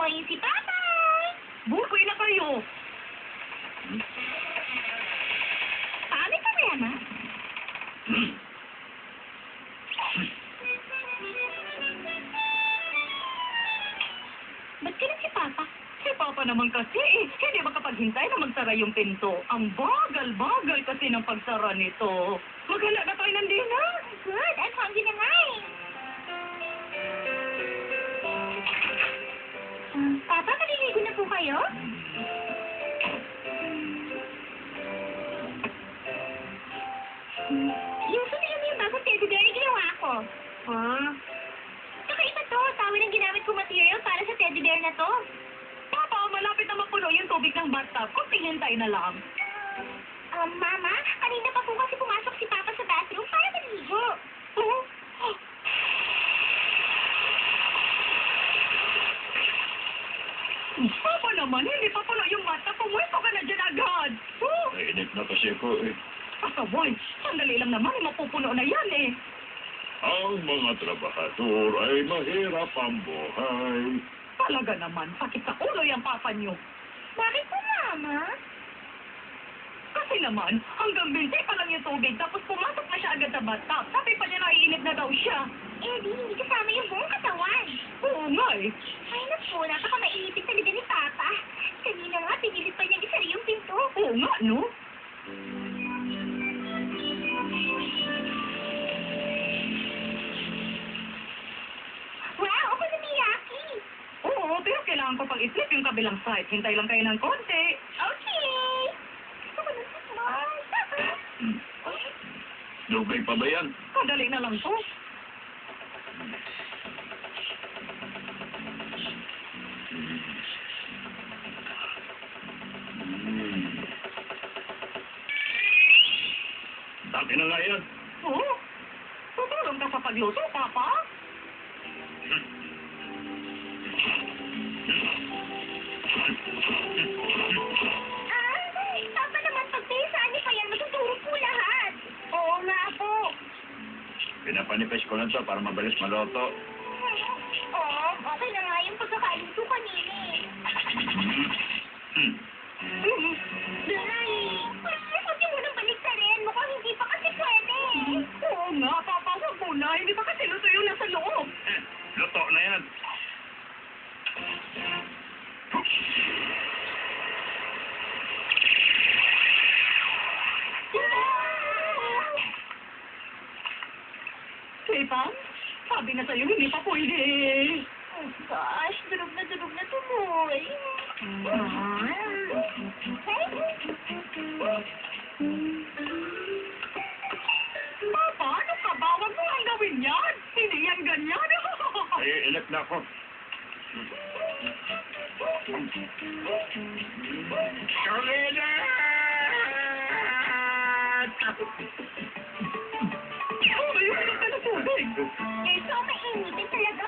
Tuturuin si Papay! Bukoy na kayo. Paano ka, Rema? Ba't ka si Papa? Si Papa naman kasi, hindi makapaghintay na magsara yung pinto. Ang bagal-bagal kasi ng pagsara nito. Maghala na tayo ng dinner. Good, I'm hungry na nga eh. Papa, maliligo na po kayo? Yung sunod yung bagong teddy bear na ginawa ko. Saka iba to, tawid ang ginamit kong material para sa teddy bear na to. Papa, malapit na mapuno yung tubig ng bathtub. Kunting hintay na lang. Mama, kanina pa po kasi pumasok si Papa sa bathroom para maligo. Papa naman, hindi pa puno yung bathtub. Pumuesto ka na dyan agad. Mainit na kasi ko eh. Boy, sandali lang naman, mapupuno na yan eh. Ang mga trabahador ay mahirap ang buhay. Talaga naman, sakit sa ulo yung papa nyo. Bakit po, Mama? Kasi naman, hanggang 20 pa lang yung tubig, tapos pumasok na siya agad sa bathtub. Sabi pa niya naiinip na daw siya. Eh, di hindi kasama yung buong katawan. Oo nga eh. Ay, naku, napaka-maiipit talaga ni Papa. Kanina nga, pinilit pa niyang isari yung pinto. Oo nga, no? Wow, okonomiyaki! Oo, pero kailangan ko pang i-flip yung kabilang side. Hintay lang kayo ng konti. Okay! Gusto ko na smile. Dugay pa ba yan? Kadali na lang to. Dati na nga yan. Oo. Tutulong ka sa pagluto, Papa. Papa naman, pagpesaan niyo pa yan, matuturo po lahat. Oo nga po. Pinapanipis ko lang to para mabilis maluto. Oo, okay na nga yung pagkakaluto kanina eh. Day, huwag niyo munang baliktarin. Mukhang hindi pa kasi pwede. Oo nga, Papa. Huwag muna. Hindi pa kasi luto yung nasa loob. Luto na yan. Pepang, sabi na sa'yo, hindi pa pwede. Oh gosh, durog na tuloy. Papa, ano ka ba? Huwag mo ang gawin yan. Hindi yan ganyan. Ay, inip na ako. Karina! Oh, ayun ka na tubig. You're so mainitin talaga,